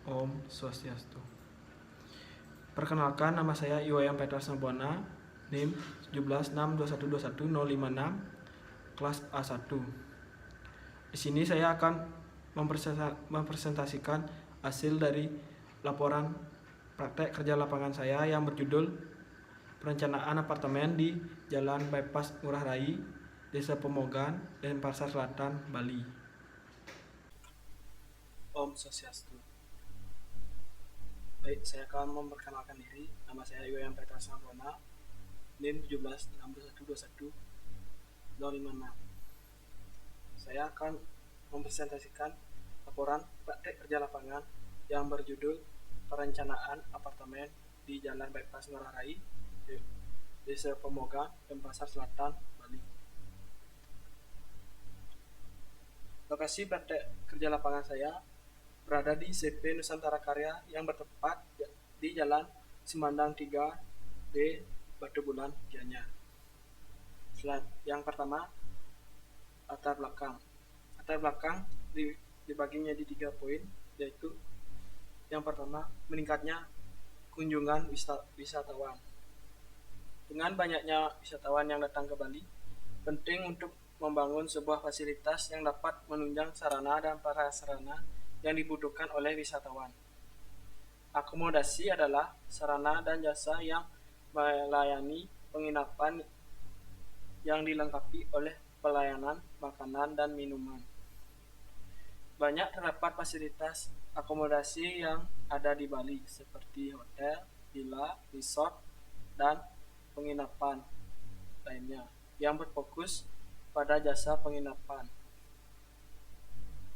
Om Swastiastu. Perkenalkan, nama saya Iwayan Petra Sambona, NIM 17621210056, kelas A1. Di sini saya akan mempresentasikan hasil dari laporan praktek kerja lapangan saya yang berjudul Perencanaan Apartemen di Jalan Bypass Ngurah Rai, Desa Pemogan, Denpasar Selatan, Bali. Om Swastiastu. Baik, saya akan memperkenalkan diri. Nama saya Iwayan Petra Sambona, NIM 17621210056. Saya akan mempresentasikan laporan praktek kerja lapangan yang berjudul Perencanaan Apartemen di Jalan Bypass Ngurah Rai, Desa Pemogan, Denpasar Selatan, Bali. Lokasi praktek kerja lapangan saya berada di CP Nusantara Karya yang bertempat di Jalan Semandang 3D, Batu Bulan, Gianyar. Yang pertama, latar belakang. Latar belakang dibaginya di 3 poin, yaitu yang pertama, meningkatnya kunjungan wisatawan. Dengan banyaknya wisatawan yang datang ke Bali, penting untuk membangun sebuah fasilitas yang dapat menunjang sarana dan prasarana yang dibutuhkan oleh wisatawan. Akomodasi adalah sarana dan jasa yang melayani penginapan yang dilengkapi oleh pelayanan makanan dan minuman. Banyak terdapat fasilitas akomodasi yang ada di Bali seperti hotel, villa, resort, dan penginapan lainnya yang berfokus pada jasa penginapan.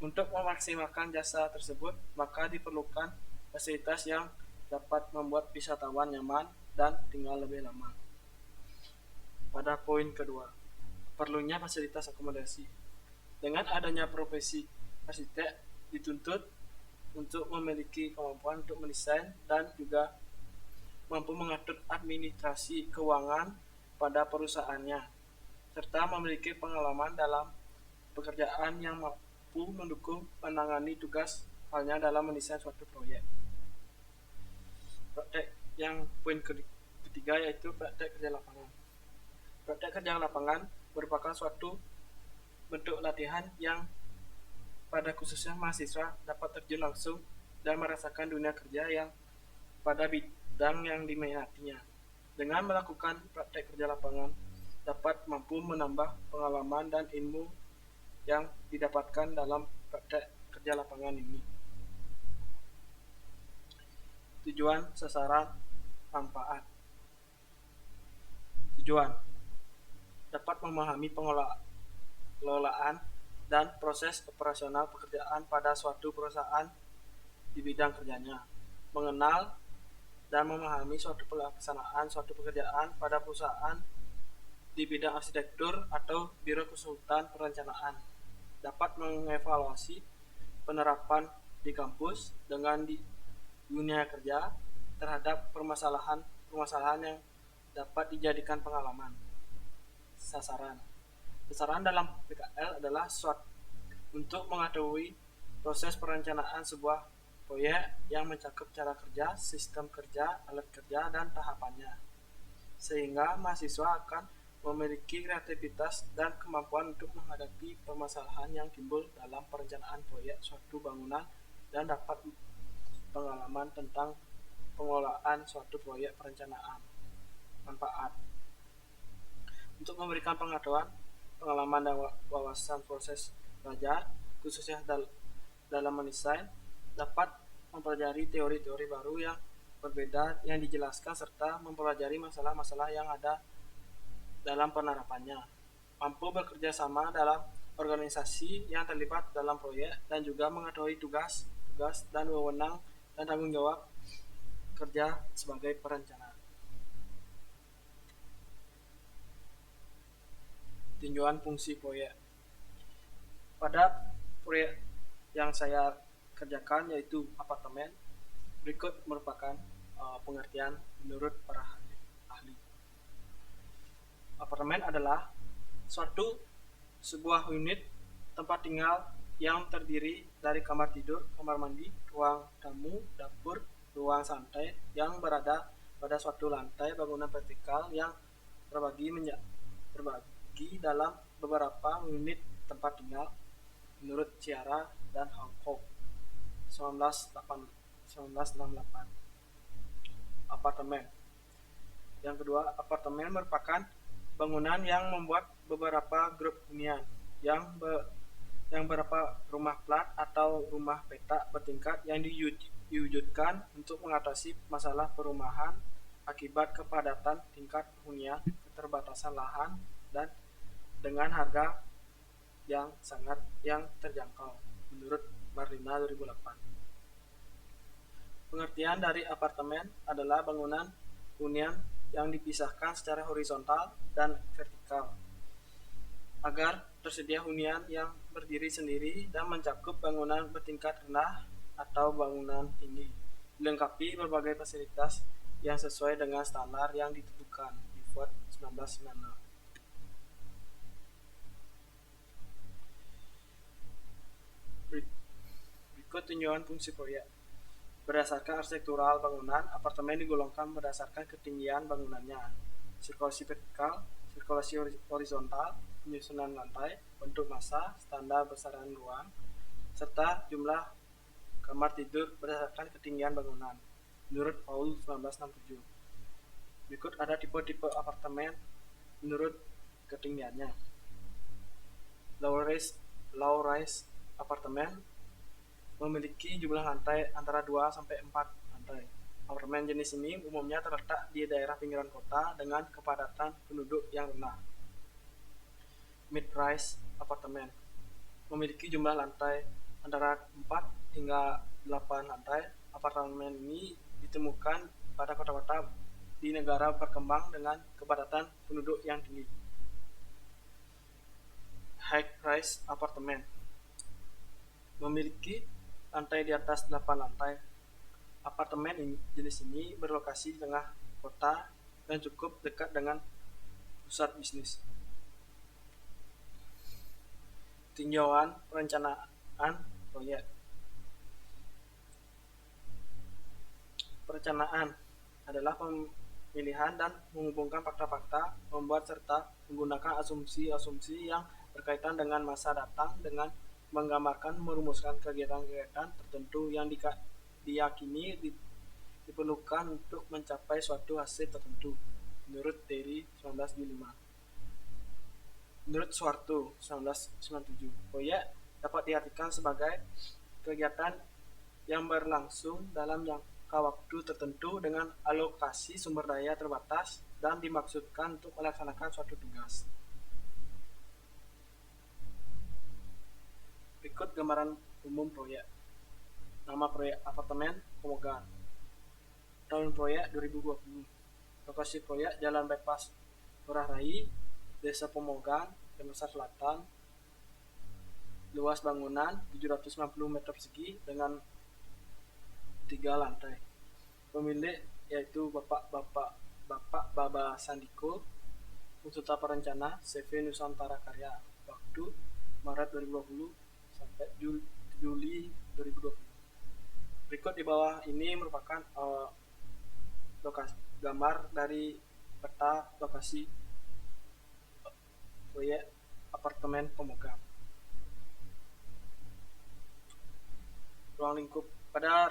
Untuk memaksimalkan jasa tersebut, maka diperlukan fasilitas yang dapat membuat wisatawan nyaman dan tinggal lebih lama. Pada poin kedua, perlunya fasilitas akomodasi. Dengan adanya profesi arsitek dituntut untuk memiliki kemampuan untuk mendesain dan juga mampu mengatur administrasi keuangan pada perusahaannya, serta memiliki pengalaman dalam pekerjaan yang mampu mendukung menangani tugas halnya dalam mendesain suatu proyek. Praktek yang poin ketiga yaitu praktek kerja lapangan. Praktek kerja lapangan merupakan suatu bentuk latihan yang pada khususnya mahasiswa dapat terjun langsung dan merasakan dunia kerja yang pada bidang yang diminatinya. Dengan melakukan praktek kerja lapangan dapat mampu menambah pengalaman dan ilmu yang didapatkan dalam praktek kerja lapangan ini. Tujuan, sasaran, manfaat. Tujuan dapat memahami pengelolaan dan proses operasional pekerjaan pada suatu perusahaan di bidang kerjanya, mengenal dan memahami suatu pelaksanaan suatu pekerjaan pada perusahaan di bidang arsitektur atau biro konsultan perencanaan, dapat mengevaluasi penerapan di kampus dengan di dunia kerja terhadap permasalahan yang dapat dijadikan pengalaman. Sasaran dalam PKL adalah untuk mengetahui proses perencanaan sebuah proyek yang mencakup cara kerja, sistem kerja, alat kerja, dan tahapannya, sehingga mahasiswa akan memiliki kreativitas dan kemampuan untuk menghadapi permasalahan yang timbul dalam perencanaan proyek suatu bangunan dan dapat pengalaman tentang pengelolaan suatu proyek perencanaan. Manfaat untuk memberikan pengalaman dan wawasan proses belajar, khususnya dalam mendesain, dapat mempelajari teori-teori baru yang berbeda yang dijelaskan serta mempelajari masalah-masalah yang ada dalam penerapannya, mampu bekerja sama dalam organisasi yang terlibat dalam proyek dan juga mengetahui tugas dan wewenang dan tanggung jawab kerja sebagai perencana. Tinjauan fungsi proyek. Pada proyek yang saya kerjakan yaitu apartemen, berikut merupakan pengertian menurut para ahli. Apartemen adalah sebuah unit tempat tinggal yang terdiri dari kamar tidur, kamar mandi, ruang tamu, dapur, ruang santai yang berada pada suatu lantai bangunan vertikal yang terbagi dalam beberapa unit tempat tinggal menurut Ciara dan Hancock 1968. Apartemen. Yang kedua, apartemen merupakan bangunan yang membuat beberapa grup hunian yang beberapa rumah plat atau rumah petak bertingkat yang diwujudkan untuk mengatasi masalah perumahan akibat kepadatan tingkat hunian, keterbatasan lahan, dan dengan harga yang terjangkau menurut Marlina 2008. Pengertian dari apartemen adalah bangunan hunian yang dipisahkan secara horizontal dan vertikal agar tersedia hunian yang berdiri sendiri dan mencakup bangunan bertingkat rendah atau bangunan tinggi, dilengkapi berbagai fasilitas yang sesuai dengan standar yang ditentukan di FOD 1996. Berikut tinjauan fungsi proyek. Berdasarkan arsitektural bangunan, apartemen digolongkan berdasarkan ketinggian bangunannya, sirkulasi vertikal, sirkulasi horizontal, penyusunan lantai, bentuk massa, standar besaran ruang, serta jumlah kamar tidur berdasarkan ketinggian bangunan, menurut Paul 1967. Berikut ada tipe-tipe apartemen menurut ketinggiannya. Low-rise apartemen memiliki jumlah lantai antara 2 sampai 4 lantai. Apartemen jenis ini umumnya terletak di daerah pinggiran kota dengan kepadatan penduduk yang rendah. Mid-rise apartemen memiliki jumlah lantai antara 4 hingga 8 lantai. Apartemen ini ditemukan pada kota-kota di negara berkembang dengan kepadatan penduduk yang tinggi. High-rise apartemen memiliki lantai di atas 8 lantai. Apartemen jenis ini berlokasi di tengah kota dan cukup dekat dengan pusat bisnis. Tinjauan perencanaan proyek. Perencanaan adalah pemilihan dan menghubungkan fakta-fakta, membuat serta menggunakan asumsi-asumsi yang berkaitan dengan masa datang dengan menggambarkan merumuskan kegiatan-kegiatan tertentu yang diyakini diperlukan untuk mencapai suatu hasil tertentu menurut Terry 1975. Menurut Suharto 1997, proyek dapat diartikan sebagai kegiatan yang berlangsung dalam jangka waktu tertentu dengan alokasi sumber daya terbatas dan dimaksudkan untuk melaksanakan suatu tugas. Berikut gambaran umum proyek. Nama proyek apartemen Pemogan. Tahun proyek 2020. Lokasi proyek Jalan Bypass Ngurah Rai, Desa Pemogan, Denpasar Selatan. Luas bangunan 790 meter persegi dengan 3 lantai. Pemilik yaitu Bapak Baba Sandiko, konsultan perencana CV Nusantara Karya. Waktu Maret 2020 sampai Juli 2020. Berikut di bawah ini merupakan gambar dari peta lokasi proyek apartemen Pemogang. Ruang lingkup. Pada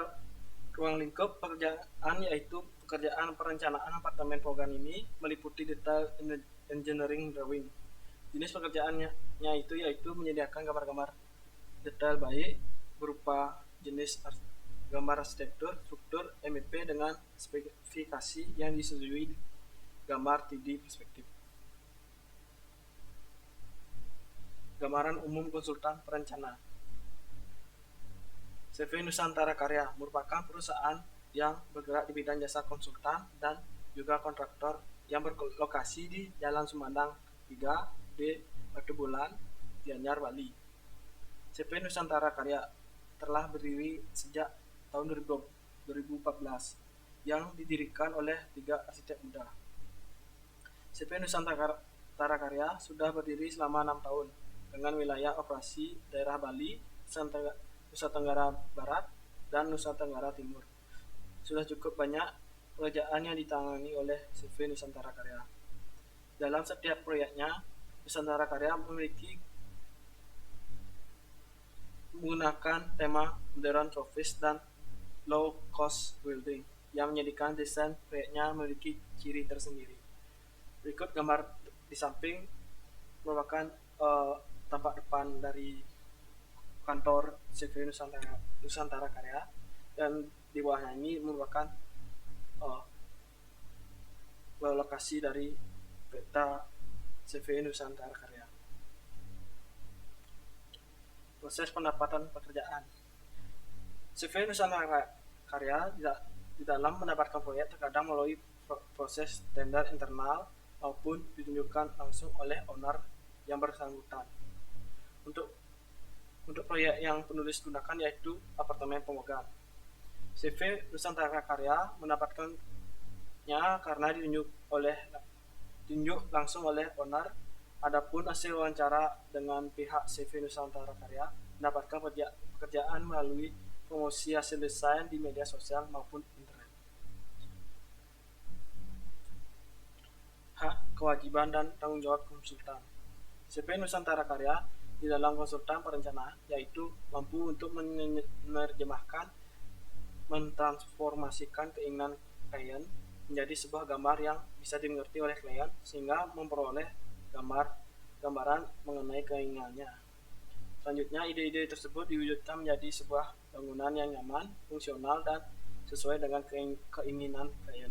ruang lingkup pekerjaan yaitu pekerjaan perencanaan apartemen Pemogang ini meliputi detail engineering drawing. Jenis pekerjaannya yaitu menyediakan gambar-gambar detail baik berupa jenis gambar arsitektur, struktur, MEP dengan spesifikasi yang disetujui, gambar 3D perspektif. Gambaran umum konsultan perencana. CV Nusantara Karya merupakan perusahaan yang bergerak di bidang jasa konsultan dan juga kontraktor yang berlokasi di Jalan Sumedang 3D, Batu Bulan, Gianyar, Bali. CV Nusantara Karya telah berdiri sejak tahun 2014 yang didirikan oleh 3 arsitek muda. CV Nusantara Karya sudah berdiri selama 6 tahun dengan wilayah operasi daerah Bali, Nusa Tenggara Barat, dan Nusa Tenggara Timur. Sudah cukup banyak pekerjaan yang ditangani oleh CV Nusantara Karya. Dalam setiap proyeknya, Nusantara Karya menggunakan tema modern office dan low cost building yang menjadikan desain proyeknya memiliki ciri tersendiri. Berikut gambar di samping merupakan tampak depan dari kantor CV Nusantara Karya, dan di bawahnya ini merupakan lokasi dari peta CV Nusantara Karya. Proses pendapatan pekerjaan. CV Nusantara Karya di dalam mendapatkan proyek terkadang melalui proses tender internal maupun ditunjukkan langsung oleh owner yang bersangkutan. Untuk proyek yang penulis gunakan yaitu apartemen Pemogan. CV Nusantara Karya mendapatkannya karena ditunjuk langsung oleh owner. Adapun hasil wawancara dengan pihak CV Nusantara Karya mendapatkan pekerjaan melalui promosi hasil desain di media sosial maupun internet. Hak, kewajiban, dan tanggung jawab konsultan. CV Nusantara Karya di dalam konsultan perencanaan yaitu mampu untuk menerjemahkan, mentransformasikan keinginan klien menjadi sebuah gambar yang bisa dimengerti oleh klien sehingga memperoleh gambaran mengenai keinginannya. Selanjutnya, ide-ide tersebut diwujudkan menjadi sebuah bangunan yang nyaman, fungsional, dan sesuai dengan keinginan klien.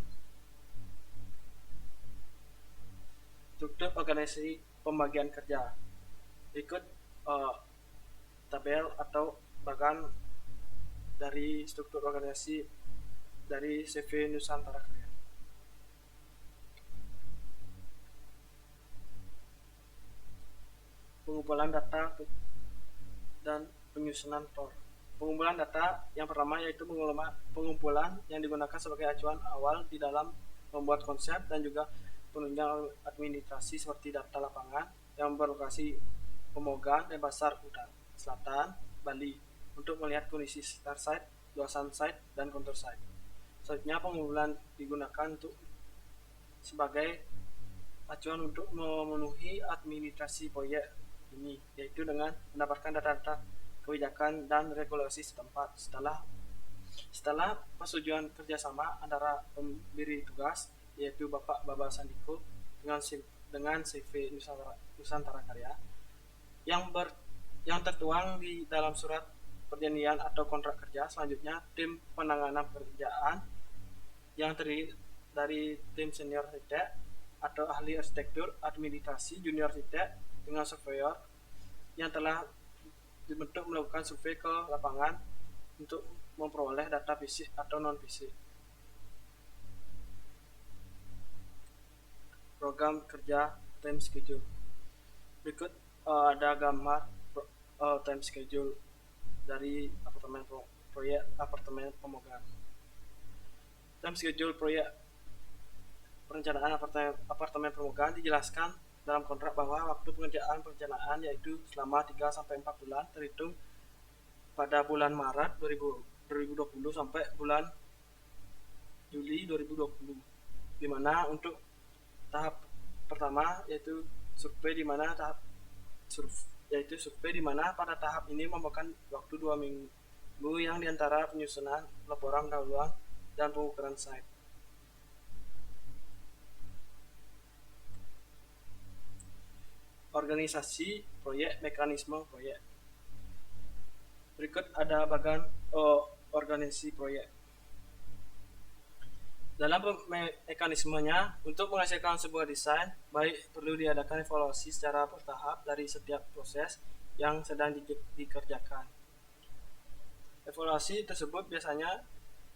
Struktur organisasi pembagian kerja. Berikut tabel atau bagan dari struktur organisasi dari CV Nusantara Karya. Pengumpulan data dan penyusunan TOR. Pengumpulan data yang pertama yaitu pengumpulan yang digunakan sebagai acuan awal di dalam membuat konsep dan juga penunjang administrasi seperti data lapangan yang berlokasi Pemogan dan Pasar Utara Selatan, Bali untuk melihat kondisi start site, luasan site, dan kontur site. Selanjutnya, pengumpulan digunakan sebagai acuan untuk memenuhi administrasi proyek ini, yaitu dengan mendapatkan data-data kebijakan dan regulasi setempat. Setelah persetujuan kerjasama antara pemberi tugas, yaitu Bapak Baba Sandiko dengan CV Nusantara Karya, yang tertuang di dalam surat perjanjian atau kontrak kerja. Selanjutnya, tim penanganan pekerjaan yang terdiri dari tim senior arsitek atau ahli arsitektur, administrasi, junior arsitek dengan surveyor yang telah dibentuk melakukan survei ke lapangan untuk memperoleh data fisik atau non fisik. Program kerja time schedule. Berikut ada gambar time schedule dari proyek apartemen Pemogan. Time schedule proyek perencanaan apartemen Pemogan dijelaskan dalam kontrak bahwa waktu pengerjaan perencanaan yaitu selama 3-4 bulan terhitung pada bulan Maret 2020 sampai bulan Juli 2020, di mana untuk tahap pertama yaitu survei di mana pada tahap ini memakan waktu 2 minggu yang diantara penyusunan laporan pendahuluan dan pengukuran site. Organisasi proyek, mekanisme proyek. Berikut ada bagian organisasi proyek. Dalam mekanismenya, untuk menghasilkan sebuah desain, baik perlu diadakan evaluasi secara bertahap dari setiap proses yang sedang dikerjakan. Evaluasi tersebut biasanya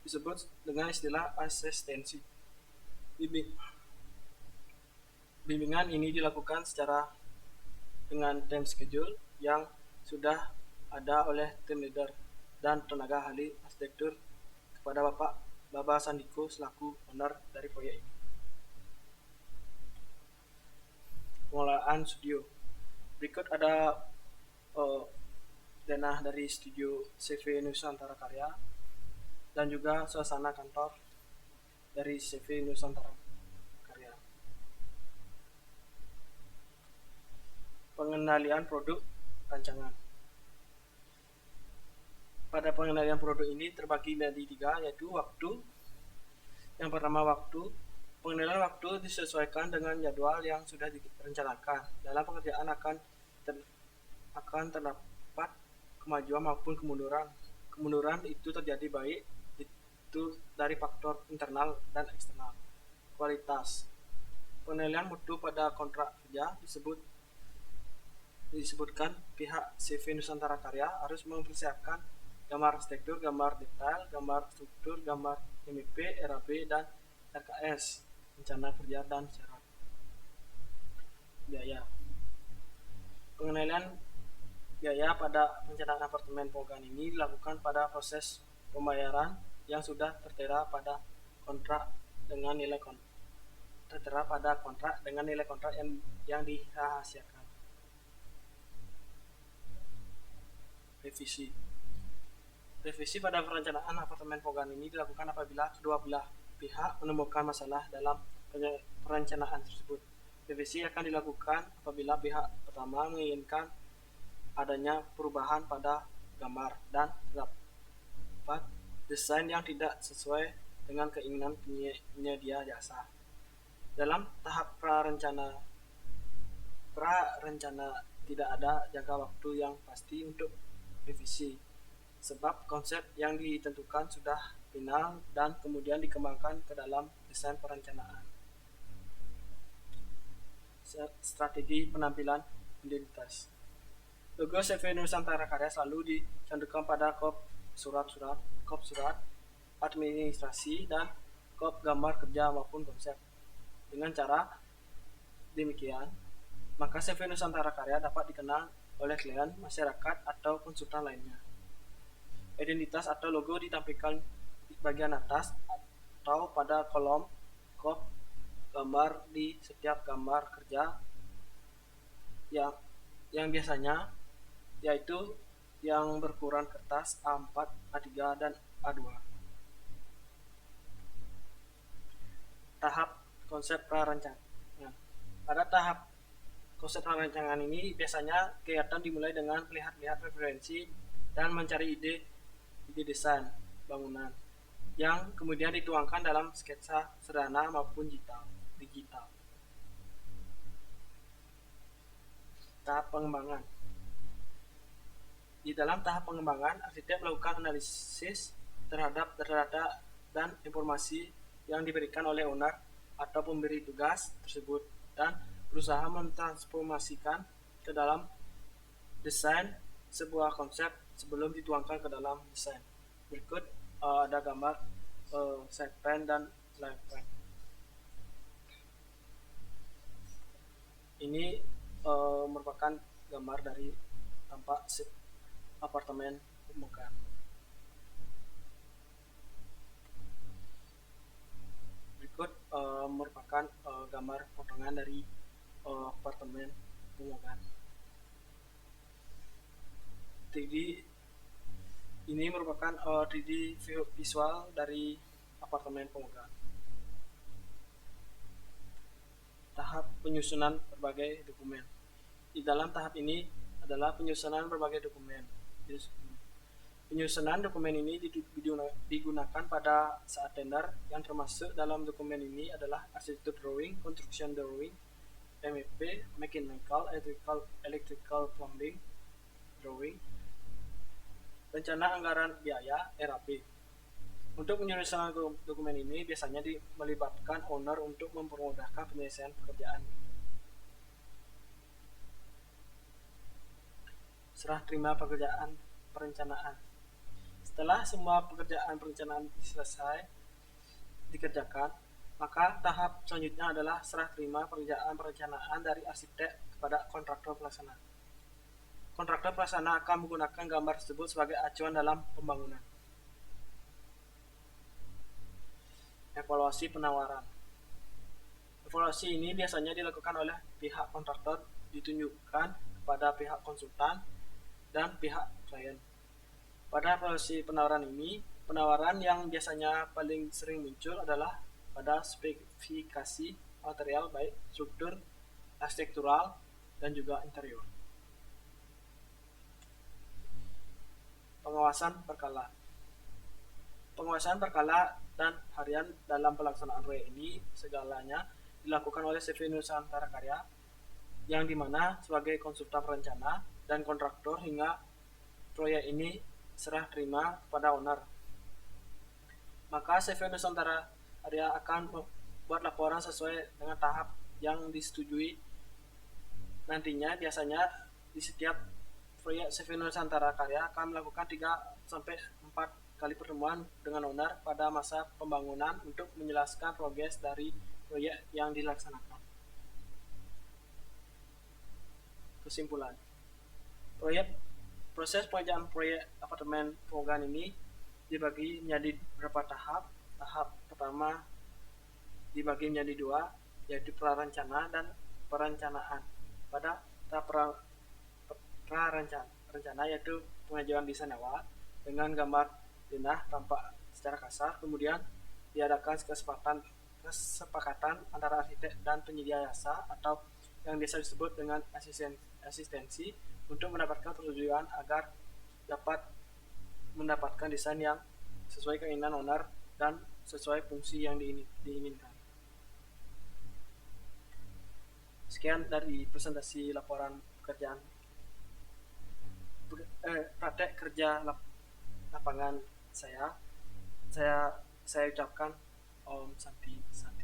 disebut dengan istilah asistensi. Bimbingan ini dilakukan secara dengan time schedule yang sudah ada oleh tim leader dan tenaga ahli arsitektur kepada Bapak Baba Sandiko selaku owner dari proyek ini. Pengelolaan studio. Berikut ada denah dari studio CV Nusantara Karya, dan juga suasana kantor dari CV Nusantara Karya. Pengendalian produk rancangan. Pada pengendalian produk ini terbagi menjadi 3, yaitu waktu. Yang pertama, waktu. Pengendalian waktu disesuaikan dengan jadwal yang sudah direncanakan. Dalam pekerjaan akan terdapat kemajuan maupun kemunduran. Kemunduran itu terjadi baik itu dari faktor internal dan eksternal. Kualitas. Penilaian mutu pada kontrak kerja disebutkan pihak CV Nusantara Karya harus mempersiapkan gambar arsitektur, gambar detail, gambar struktur, gambar MEP, RAB, dan RKS, rencana kerja dan syarat. Biaya. Pengenalian biaya pada perencanaan apartemen pemogaan ini dilakukan pada proses pembayaran yang sudah tertera pada kontrak dengan nilai kontrak yang dirahasiakan. Revisi pada perencanaan apartemen pemogaan ini dilakukan apabila kedua belah pihak menemukan masalah dalam perencanaan tersebut. Revisi akan dilakukan apabila pihak pertama menginginkan adanya perubahan pada gambar dan terdapat desain yang tidak sesuai dengan keinginan penyedia jasa. Dalam tahap prarencana tidak ada jangka waktu yang pasti untuk revisi, sebab konsep yang ditentukan sudah final dan kemudian dikembangkan ke dalam desain perencanaan. Strategi penampilan identitas. Logo CV Nusantara Karya selalu dicantumkan pada kop surat administrasi, dan kop gambar kerja maupun konsep. Dengan cara demikian, maka CV Nusantara Karya dapat dikenal oleh klien, masyarakat, atau konsultan lainnya. Identitas atau logo ditampilkan di bagian atas atau pada kolom kop gambar di setiap gambar kerja yang biasanya yaitu yang berukuran kertas A4, A3, dan A2. Tahap konsep prarancangan. Pada tahap konsep prarancangan ini biasanya kegiatan dimulai dengan melihat referensi dan mencari ide desain bangunan yang kemudian dituangkan dalam sketsa sederhana maupun digital. Tahap pengembangan. Di dalam tahap pengembangan, arsitek melakukan analisis terhadap data dan informasi yang diberikan oleh owner atau pemberi tugas tersebut dan berusaha mentransformasikan ke dalam desain sebuah konsep sebelum dituangkan ke dalam desain. Berikut ada gambar side plan dan live plan. Ini merupakan gambar dari tampak apartemen pemogaan. Berikut merupakan gambar potongan dari apartemen pemogaan. 3D ini merupakan 3D visual dari apartemen pemogaan. Tahap penyusunan berbagai dokumen. Di dalam tahap ini adalah penyusunan berbagai dokumen. Penyusunan dokumen ini digunakan pada saat tender, yang termasuk dalam dokumen ini adalah arsitektur drawing, construction drawing, MEP, mechanical, electrical plumbing drawing, rencana anggaran biaya RAB. Untuk penyusunan dokumen ini biasanya melibatkan owner untuk mempermudahkan penyelesaian pekerjaan. Serah terima pekerjaan perencanaan. Setelah semua pekerjaan perencanaan selesai dikerjakan, maka tahap selanjutnya adalah serah terima pekerjaan perencanaan dari arsitek kepada kontraktor pelaksana. Kontraktor pelaksana akan menggunakan gambar tersebut sebagai acuan dalam pembangunan. Evaluasi penawaran. Evaluasi ini biasanya dilakukan oleh pihak kontraktor ditunjukkan kepada pihak konsultan dan pihak klien. Pada proses penawaran ini, penawaran yang biasanya paling sering muncul adalah pada spesifikasi material baik struktur, arsitektural, dan juga interior. Pengawasan berkala. Pengawasan berkala dan harian dalam pelaksanaan proyek ini segalanya dilakukan oleh CV Nusantara Karya, yang dimana sebagai konsultan perencana dan kontraktor hingga proyek ini serah terima kepada owner. Maka CV Nusantara Karya akan membuat laporan sesuai dengan tahap yang disetujui. Nantinya biasanya di setiap proyek CV Nusantara Karya akan melakukan 3-4 kali pertemuan dengan owner pada masa pembangunan untuk menjelaskan progres dari proyek yang dilaksanakan. Kesimpulan, proses pengerjaan proyek apartemen pemogaan ini dibagi menjadi beberapa tahap. Tahap pertama dibagi menjadi 2, yaitu prarencana dan perencanaan. Pada tahap prarencana yaitu pengajuan desain awal dengan gambar denah tampak secara kasar, kemudian diadakan kesepakatan antara arsitek dan penyedia jasa atau yang biasa disebut dengan asistensi untuk mendapatkan persetujuan agar dapat mendapatkan desain yang sesuai keinginan owner dan sesuai fungsi yang diinginkan. Sekian dari presentasi laporan pekerjaan praktek kerja lapangan saya ucapkan Om Santi Santi.